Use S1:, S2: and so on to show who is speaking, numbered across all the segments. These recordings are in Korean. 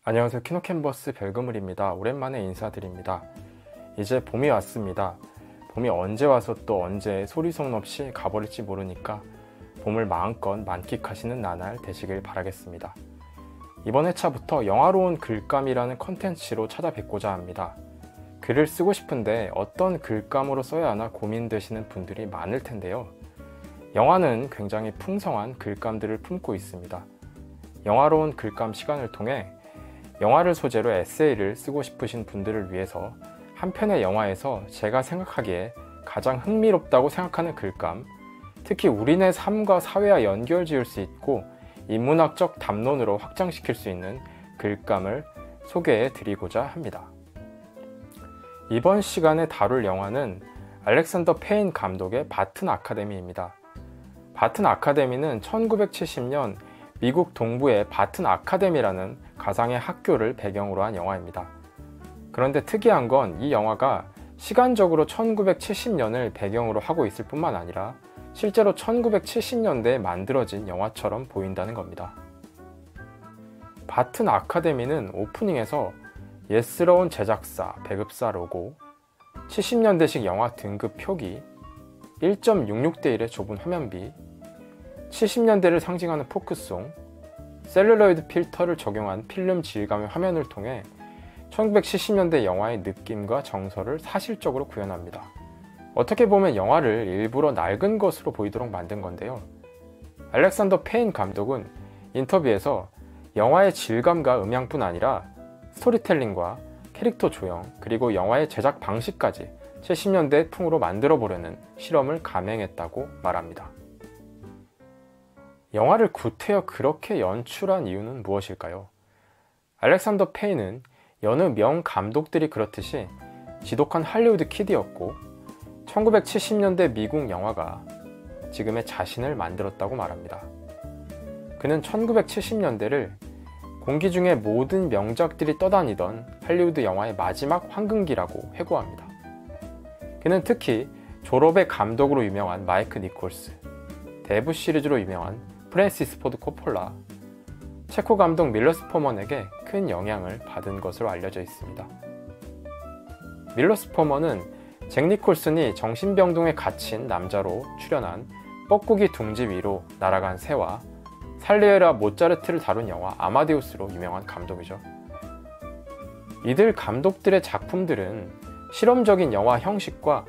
S1: 안녕하세요. 키노캔버스 별그물입니다. 오랜만에 인사드립니다. 이제 봄이 왔습니다. 봄이 언제 와서 또 언제 소리소문 없이 가버릴지 모르니까 봄을 마음껏 만끽하시는 나날 되시길 바라겠습니다. 이번 회차부터 영화로운 글감이라는 컨텐츠로 찾아뵙고자 합니다. 글을 쓰고 싶은데 어떤 글감으로 써야 하나 고민되시는 분들이 많을 텐데요. 영화는 굉장히 풍성한 글감들을 품고 있습니다. 영화로운 글감 시간을 통해 영화를 소재로 에세이를 쓰고 싶으신 분들을 위해서 한 편의 영화에서 제가 생각하기에 가장 흥미롭다고 생각하는 글감, 특히 우리네 삶과 사회와 연결 지을 수 있고 인문학적 담론으로 확장시킬 수 있는 글감을 소개해 드리고자 합니다. 이번 시간에 다룰 영화는 알렉산더 페인 감독의 바튼 아카데미입니다. 바튼 아카데미는 1970년 미국 동부의 바튼 아카데미라는 가상의 학교를 배경으로 한 영화입니다. 그런데 특이한 건 이 영화가 시간적으로 1970년을 배경으로 하고 있을 뿐만 아니라 실제로 1970년대에 만들어진 영화처럼 보인다는 겁니다. 바튼 아카데미는 오프닝에서 예스러운 제작사, 배급사 로고, 70년대식 영화 등급 표기, 1.66대 1의 좁은 화면비, 70년대를 상징하는 포크송, 셀룰로이드 필터를 적용한 필름 질감의 화면을 통해 1970년대 영화의 느낌과 정서를 사실적으로 구현합니다. 어떻게 보면 영화를 일부러 낡은 것으로 보이도록 만든 건데요. 알렉산더 페인 감독은 인터뷰에서 영화의 질감과 음향뿐 아니라 스토리텔링과 캐릭터 조형, 그리고 영화의 제작 방식까지 70년대 풍으로 만들어 보려는 실험을 감행했다고 말합니다. 영화를 구태여 그렇게 연출한 이유는 무엇일까요? 알렉산더 페인은 여느 명 감독들이 그렇듯이 지독한 할리우드 키드였고 1970년대 미국 영화가 지금의 자신을 만들었다고 말합니다. 그는 1970년대를 공기 중에 모든 명작들이 떠다니던 할리우드 영화의 마지막 황금기라고 회고합니다. 그는 특히 졸업의 감독으로 유명한 마이크 니콜스, 대부 시리즈로 유명한 프랜시스 포드 코폴라, 체코 감독 밀러스 포먼에게 큰 영향을 받은 것으로 알려져 있습니다. 밀러스 포먼은 잭 니콜슨이 정신병동에 갇힌 남자로 출연한 뻐꾸기 둥지 위로 날아간 새와 살리에라 모차르트를 다룬 영화 아마데우스로 유명한 감독이죠. 이들 감독들의 작품들은 실험적인 영화 형식과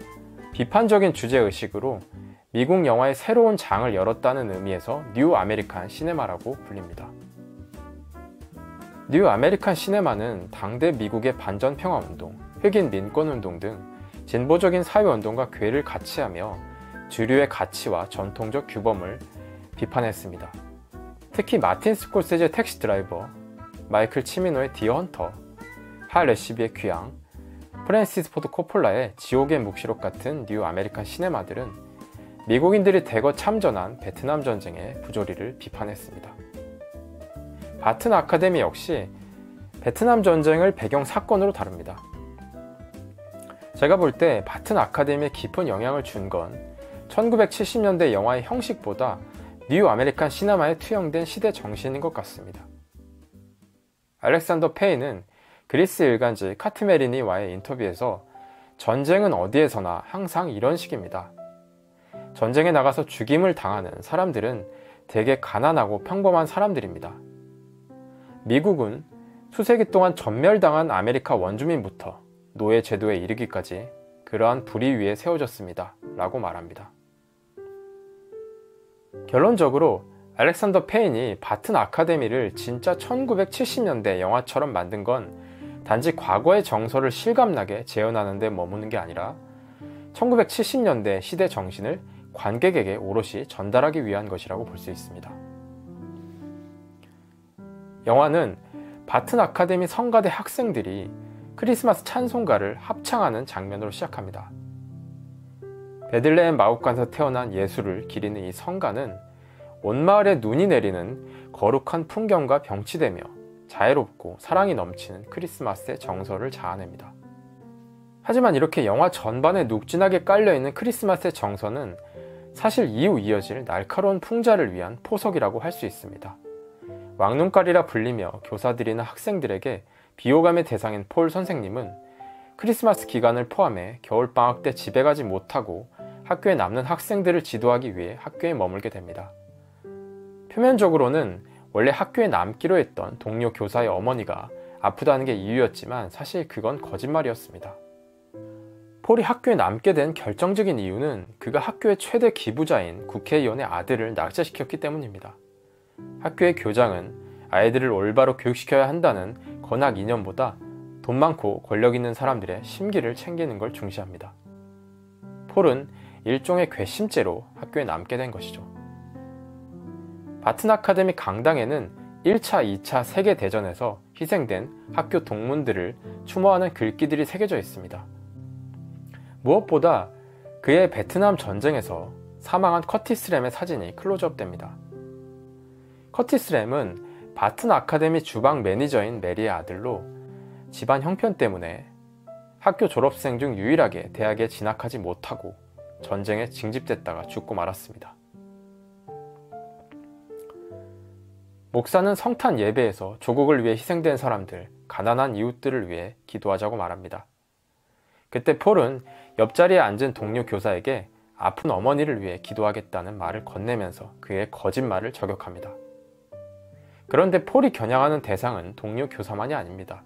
S1: 비판적인 주제의식으로 미국 영화의 새로운 장을 열었다는 의미에서 뉴 아메리칸 시네마라고 불립니다. 뉴 아메리칸 시네마는 당대 미국의 반전평화운동, 흑인 민권운동 등 진보적인 사회운동과 궤를 같이 하며 주류의 가치와 전통적 규범을 비판했습니다. 특히 마틴 스콜세지의 택시 드라이버, 마이클 치미노의 디어 헌터, 할 레시비의 귀향, 프랜시스 포드 코폴라의 지옥의 묵시록 같은 뉴 아메리칸 시네마들은 미국인들이 대거 참전한 베트남 전쟁의 부조리를 비판했습니다. 바튼 아카데미 역시 베트남 전쟁을 배경 사건으로 다룹니다. 제가 볼 때 바튼 아카데미에 깊은 영향을 준 건 1970년대 영화의 형식보다 뉴 아메리칸 시네마에 투영된 시대 정신인 것 같습니다. 알렉산더 페인은 그리스 일간지 카트메리니와의 인터뷰에서 전쟁은 어디에서나 항상 이런 식입니다. 전쟁에 나가서 죽임을 당하는 사람들은 대개 가난하고 평범한 사람들입니다. 미국은 수세기 동안 전멸당한 아메리카 원주민부터 노예 제도에 이르기까지 그러한 불의 위에 세워졌습니다. 라고 말합니다. 결론적으로 알렉산더 페인이 바튼 아카데미를 진짜 1970년대 영화처럼 만든 건 단지 과거의 정서를 실감나게 재현하는 데 머무는 게 아니라 1970년대 시대 정신을 관객에게 오롯이 전달하기 위한 것이라고 볼 수 있습니다. 영화는 바튼 아카데미 성가대 학생들이 크리스마스 찬송가를 합창하는 장면으로 시작합니다. 베들레헴 마국간에서 태어난 예수를 기리는 이 성가는 온 마을에 눈이 내리는 거룩한 풍경과 병치되며 자애롭고 사랑이 넘치는 크리스마스의 정서를 자아냅니다. 하지만 이렇게 영화 전반에 눅진하게 깔려있는 크리스마스의 정서는 사실 이후 이어질 날카로운 풍자를 위한 포석이라고 할 수 있습니다. 왕눈깔이라 불리며 교사들이나 학생들에게 비호감의 대상인 폴 선생님은 크리스마스 기간을 포함해 겨울방학 때 집에 가지 못하고 학교에 남는 학생들을 지도하기 위해 학교에 머물게 됩니다. 표면적으로는 원래 학교에 남기로 했던 동료 교사의 어머니가 아프다는 게 이유였지만 사실 그건 거짓말이었습니다. 폴이 학교에 남게 된 결정적인 이유는 그가 학교의 최대 기부자인 국회의원의 아들을 낙제시켰기 때문입니다. 학교의 교장은 아이들을 올바로 교육시켜야 한다는 건학 이념보다 돈 많고 권력 있는 사람들의 심기를 챙기는 걸 중시합니다. 폴은 일종의 괘씸죄로 학교에 남게 된 것이죠. 바튼 아카데미 강당에는 1차, 2차 세계대전에서 희생된 학교 동문들을 추모하는 글귀들이 새겨져 있습니다. 무엇보다 그의 베트남 전쟁에서 사망한 커티스 램의 사진이 클로즈업됩니다. 커티스 램은 바튼 아카데미 주방 매니저인 메리의 아들로 집안 형편 때문에 학교 졸업생 중 유일하게 대학에 진학하지 못하고 전쟁에 징집됐다가 죽고 말았습니다. 목사는 성탄 예배에서 조국을 위해 희생된 사람들, 가난한 이웃들을 위해 기도하자고 말합니다. 그때 폴은 옆자리에 앉은 동료 교사에게 아픈 어머니를 위해 기도하겠다는 말을 건네면서 그의 거짓말을 저격합니다. 그런데 폴이 겨냥하는 대상은 동료 교사만이 아닙니다.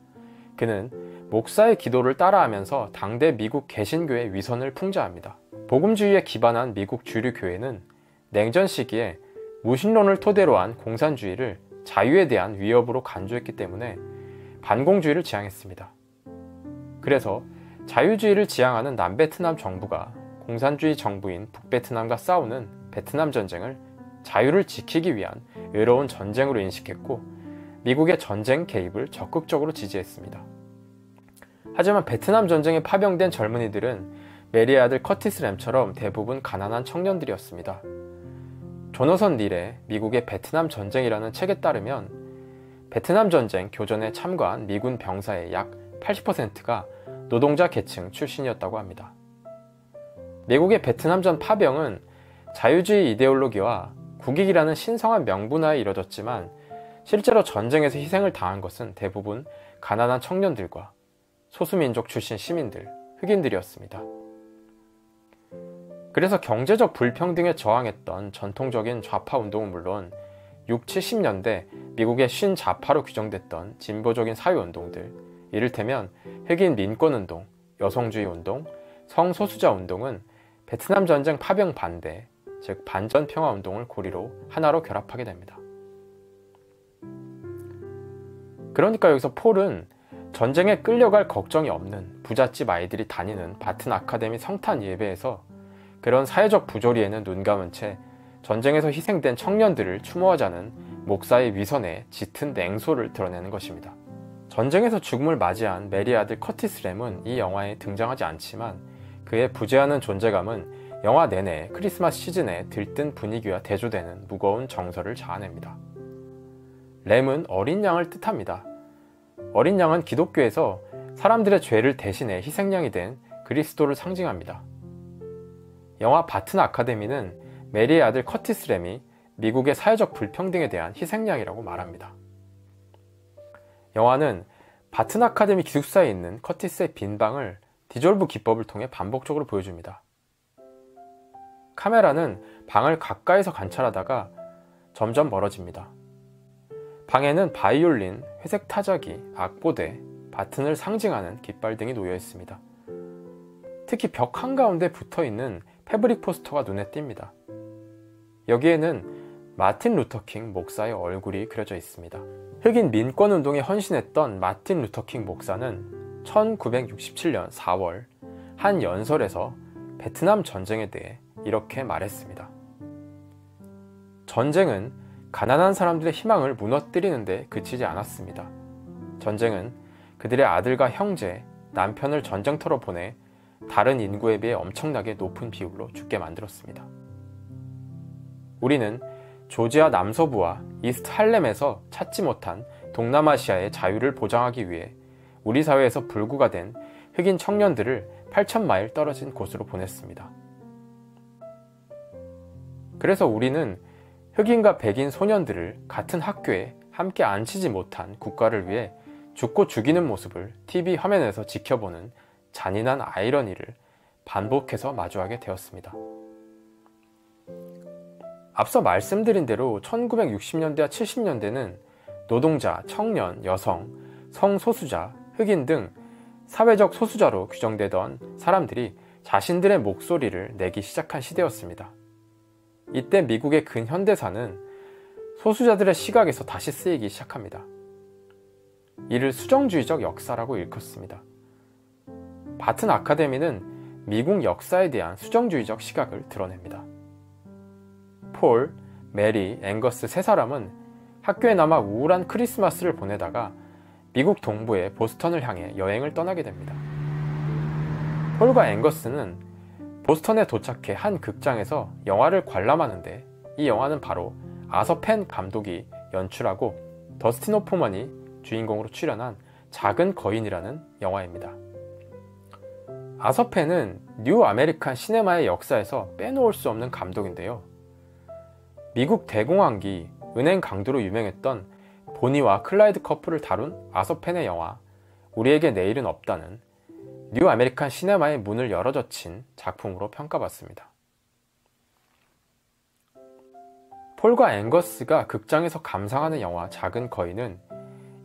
S1: 그는 목사의 기도를 따라하면서 당대 미국 개신교의 위선을 풍자합니다. 복음주의에 기반한 미국 주류 교회는 냉전 시기에 무신론을 토대로 한 공산주의를 자유에 대한 위협으로 간주했기 때문에 반공주의를 지향했습니다. 그래서 자유주의를 지향하는 남베트남 정부가 공산주의 정부인 북베트남과 싸우는 베트남 전쟁을 자유를 지키기 위한 의로운 전쟁으로 인식했고 미국의 전쟁 개입을 적극적으로 지지했습니다. 하지만 베트남 전쟁에 파병된 젊은이들은 메리의 아들 커티스 램처럼 대부분 가난한 청년들이었습니다. 조너선 닐의 미국의 베트남 전쟁이라는 책에 따르면 베트남 전쟁 교전에 참가한 미군 병사의 약 80%가 노동자 계층 출신이었다고 합니다. 미국의 베트남전 파병은 자유주의 이데올로기와 국익이라는 신성한 명분하에 이뤄졌지만 실제로 전쟁에서 희생을 당한 것은 대부분 가난한 청년들과 소수민족 출신 시민들, 흑인들이었습니다. 그래서 경제적 불평등에 저항했던 전통적인 좌파 운동은 물론 6, 70년대 미국의 신좌파로 규정됐던 진보적인 사회운동들, 이를테면 흑인 민권운동, 여성주의 운동, 성소수자 운동은 베트남 전쟁 파병 반대, 즉 반전 평화 운동을 고리로 하나로 결합하게 됩니다. 그러니까 여기서 폴은 전쟁에 끌려갈 걱정이 없는 부잣집 아이들이 다니는 바튼 아카데미 성탄 예배에서 그런 사회적 부조리에는 눈 감은 채 전쟁에서 희생된 청년들을 추모하자는 목사의 위선에 짙은 냉소를 드러내는 것입니다. 전쟁에서 죽음을 맞이한 메리의 아들 커티스 램은 이 영화에 등장하지 않지만 그의 부재하는 존재감은 영화 내내 크리스마스 시즌에 들뜬 분위기와 대조되는 무거운 정서를 자아냅니다. 램은 어린 양을 뜻합니다. 어린 양은 기독교에서 사람들의 죄를 대신해 희생양이 된 그리스도를 상징합니다. 영화 바튼 아카데미는 메리의 아들 커티스 램이 미국의 사회적 불평등에 대한 희생양이라고 말합니다. 영화는 바튼 아카데미 기숙사에 있는 커티스의 빈 방을 디졸브 기법을 통해 반복적으로 보여줍니다. 카메라는 방을 가까이서 관찰하다가 점점 멀어집니다. 방에는 바이올린, 회색 타자기, 악보대, 바튼을 상징하는 깃발 등이 놓여 있습니다. 특히 벽 한가운데 붙어있는 패브릭 포스터가 눈에 띕니다. 여기에는 마틴 루터킹 목사의 얼굴이 그려져 있습니다. 흑인 민권운동에 헌신했던 마틴 루터킹 목사는 1967년 4월 한 연설에서 베트남 전쟁에 대해 이렇게 말했습니다. 전쟁은 가난한 사람들의 희망을 무너뜨리는 데 그치지 않았습니다. 전쟁은 그들의 아들과 형제, 남편을 전쟁터로 보내 다른 인구에 비해 엄청나게 높은 비율로 죽게 만들었습니다. 우리는 조지아 남서부와 이스트 할렘에서 찾지 못한 동남아시아의 자유를 보장하기 위해 우리 사회에서 불구가 된 흑인 청년들을 8,000마일 떨어진 곳으로 보냈습니다. 그래서 우리는 흑인과 백인 소년들을 같은 학교에 함께 앉히지 못한 국가를 위해 죽고 죽이는 모습을 TV 화면에서 지켜보는 잔인한 아이러니를 반복해서 마주하게 되었습니다. 앞서 말씀드린 대로 1960년대와 70년대는 노동자, 청년, 여성, 성소수자, 흑인 등 사회적 소수자로 규정되던 사람들이 자신들의 목소리를 내기 시작한 시대였습니다. 이때 미국의 근현대사는 소수자들의 시각에서 다시 쓰이기 시작합니다. 이를 수정주의적 역사라고 일컫습니다. 바튼 아카데미는 미국 역사에 대한 수정주의적 시각을 드러냅니다. 폴, 메리, 앵거스 세 사람은 학교에 남아 우울한 크리스마스를 보내다가 미국 동부의 보스턴을 향해 여행을 떠나게 됩니다. 폴과 앵거스는 보스턴에 도착해 한 극장에서 영화를 관람하는데, 이 영화는 바로 아서 펜 감독이 연출하고 더스틴 호프먼이 주인공으로 출연한 작은 거인이라는 영화입니다. 아서 펜은 뉴 아메리칸 시네마의 역사에서 빼놓을 수 없는 감독인데요. 미국 대공황기 은행 강도로 유명했던 보니와 클라이드 커플을 다룬 아서 펜의 영화 우리에게 내일은 없다는 뉴 아메리칸 시네마의 문을 열어젖힌 작품으로 평가받습니다. 폴과 앵거스가 극장에서 감상하는 영화 작은 거인은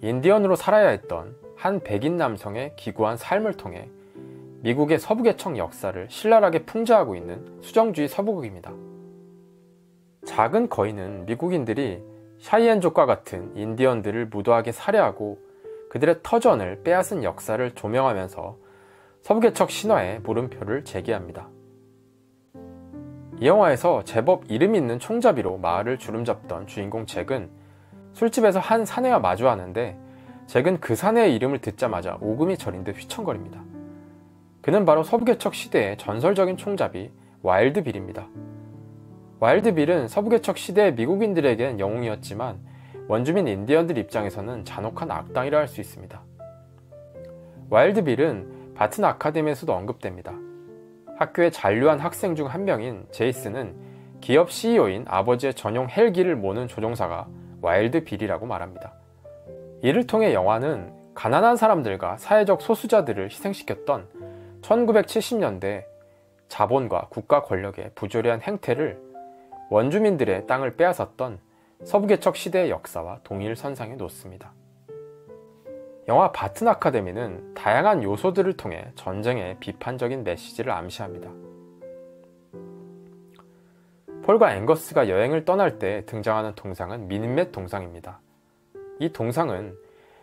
S1: 인디언으로 살아야 했던 한 백인 남성의 기구한 삶을 통해 미국의 서부계층 역사를 신랄하게 풍자하고 있는 수정주의 서부극입니다. 작은 거인은 미국인들이 샤이엔족과 같은 인디언들을 무도하게 살해하고 그들의 터전을 빼앗은 역사를 조명하면서 서부개척 신화의 물음표를 제기합니다. 이 영화에서 제법 이름 있는 총잡이로 마을을 주름잡던 주인공 잭은 술집에서 한 사내와 마주하는데, 잭은 그 사내의 이름을 듣자마자 오금이 저린 듯 휘청거립니다. 그는 바로 서부개척 시대의 전설적인 총잡이 와일드 빌입니다. 와일드 빌은 서부개척 시대의 미국인들에겐 영웅이었지만 원주민 인디언들 입장에서는 잔혹한 악당이라 할 수 있습니다. 와일드 빌은 바튼 아카데미에서도 언급됩니다. 학교에 잔류한 학생 중 한 명인 제이슨은 기업 CEO인 아버지의 전용 헬기를 모는 조종사가 와일드 빌이라고 말합니다. 이를 통해 영화는 가난한 사람들과 사회적 소수자들을 희생시켰던 1970년대 자본과 국가 권력의 부조리한 행태를 원주민들의 땅을 빼앗았던 서부개척 시대의 역사와 동일선상에 놓습니다. 영화 바튼 아카데미는 다양한 요소들을 통해 전쟁의 비판적인 메시지를 암시합니다. 폴과 앵거스가 여행을 떠날 때 등장하는 동상은 민맷 동상입니다. 이 동상은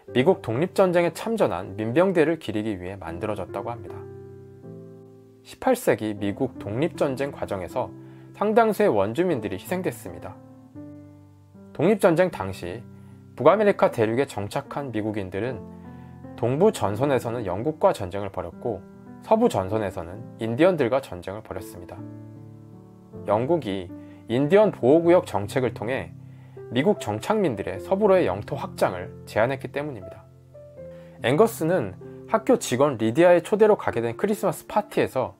S1: 미국 독립전쟁에 참전한 민병대를 기리기 위해 만들어졌다고 합니다. 18세기 미국 독립전쟁 과정에서 상당수의 원주민들이 희생됐습니다. 독립전쟁 당시 북아메리카 대륙에 정착한 미국인들은 동부 전선에서는 영국과 전쟁을 벌였고 서부 전선에서는 인디언들과 전쟁을 벌였습니다. 영국이 인디언 보호구역 정책을 통해 미국 정착민들의 서부로의 영토 확장을 제한했기 때문입니다. 앵거스는 학교 직원 리디아의 초대로 가게 된 크리스마스 파티에서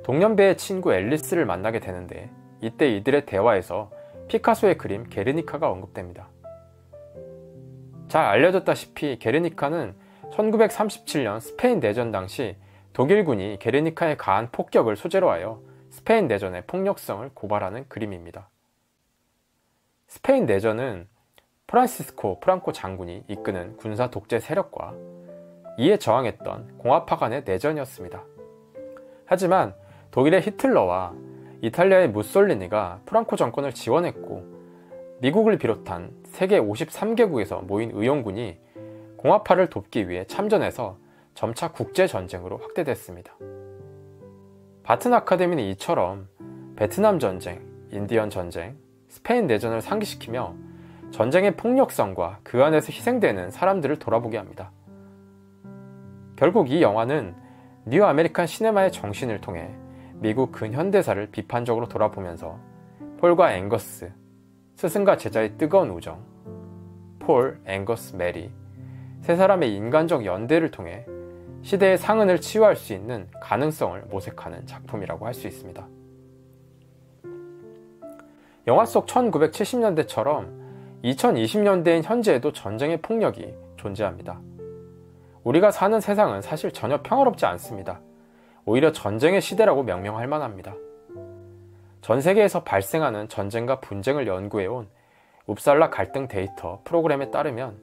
S1: 동년배의 친구 앨리스를 만나게 되는데, 이때 이들의 대화에서 피카소의 그림 게르니카가 언급됩니다. 잘 알려졌다시피 게르니카는 1937년 스페인 내전 당시 독일군이 게르니카에 가한 폭격을 소재로 하여 스페인 내전의 폭력성을 고발하는 그림입니다. 스페인 내전은 프란시스코 프랑코 장군이 이끄는 군사 독재 세력과 이에 저항했던 공화파 간의 내전이었습니다. 하지만 독일의 히틀러와 이탈리아의 무솔리니가 프랑코 정권을 지원했고, 미국을 비롯한 세계 53개국에서 모인 의용군이 공화파를 돕기 위해 참전해서 점차 국제전쟁으로 확대됐습니다. 바튼 아카데미는 이처럼 베트남 전쟁, 인디언 전쟁, 스페인 내전을 상기시키며 전쟁의 폭력성과 그 안에서 희생되는 사람들을 돌아보게 합니다. 결국 이 영화는 뉴 아메리칸 시네마의 정신을 통해 미국 근현대사를 비판적으로 돌아보면서 폴과 앵거스, 스승과 제자의 뜨거운 우정, 폴, 앵거스, 메리 세 사람의 인간적 연대를 통해 시대의 상흔을 치유할 수 있는 가능성을 모색하는 작품이라고 할 수 있습니다. 영화 속 1970년대처럼 2020년대인 현재에도 전쟁의 폭력이 존재합니다. 우리가 사는 세상은 사실 전혀 평화롭지 않습니다. 오히려 전쟁의 시대라고 명명할 만합니다. 전 세계에서 발생하는 전쟁과 분쟁을 연구해온 웁살라 갈등 데이터 프로그램에 따르면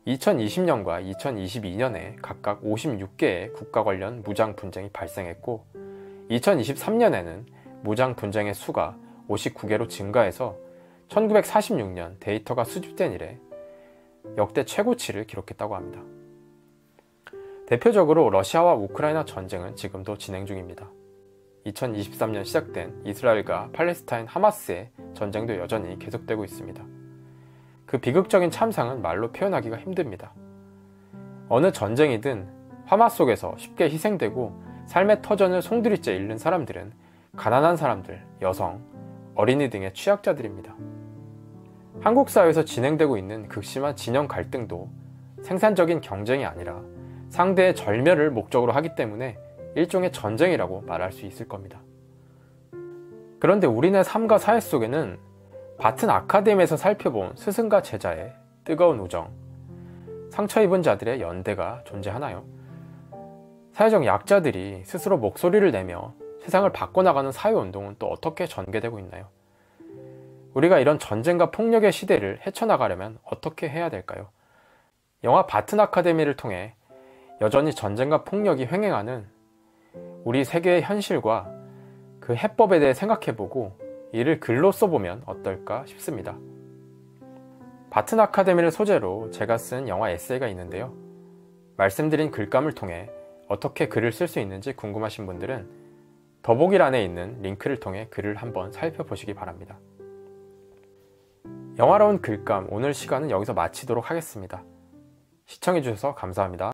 S1: 2020년과 2022년에 각각 56개의 국가 관련 무장 분쟁이 발생했고 2023년에는 무장 분쟁의 수가 59개로 증가해서 1946년 데이터가 수집된 이래 역대 최고치를 기록했다고 합니다. 대표적으로 러시아와 우크라이나 전쟁은 지금도 진행 중입니다. 2023년 시작된 이스라엘과 팔레스타인 하마스의 전쟁도 여전히 계속되고 있습니다. 그 비극적인 참상은 말로 표현하기가 힘듭니다. 어느 전쟁이든 화마 속에서 쉽게 희생되고 삶의 터전을 송두리째 잃는 사람들은 가난한 사람들, 여성, 어린이 등의 취약자들입니다. 한국 사회에서 진행되고 있는 극심한 진영 갈등도 생산적인 경쟁이 아니라 상대의 절멸을 목적으로 하기 때문에 일종의 전쟁이라고 말할 수 있을 겁니다. 그런데 우리네 삶과 사회 속에는 바튼 아카데미에서 살펴본 스승과 제자의 뜨거운 우정, 상처 입은 자들의 연대가 존재하나요? 사회적 약자들이 스스로 목소리를 내며 세상을 바꿔나가는 사회운동은 또 어떻게 전개되고 있나요? 우리가 이런 전쟁과 폭력의 시대를 헤쳐나가려면 어떻게 해야 될까요? 영화 바튼 아카데미를 통해 여전히 전쟁과 폭력이 횡행하는 우리 세계의 현실과 그 해법에 대해 생각해보고 이를 글로 써보면 어떨까 싶습니다. 바튼 아카데미를 소재로 제가 쓴 영화 에세이가 있는데요. 말씀드린 글감을 통해 어떻게 글을 쓸 수 있는지 궁금하신 분들은 더보기란에 있는 링크를 통해 글을 한번 살펴보시기 바랍니다. 영화로운 글감, 오늘 시간은 여기서 마치도록 하겠습니다. 시청해주셔서 감사합니다.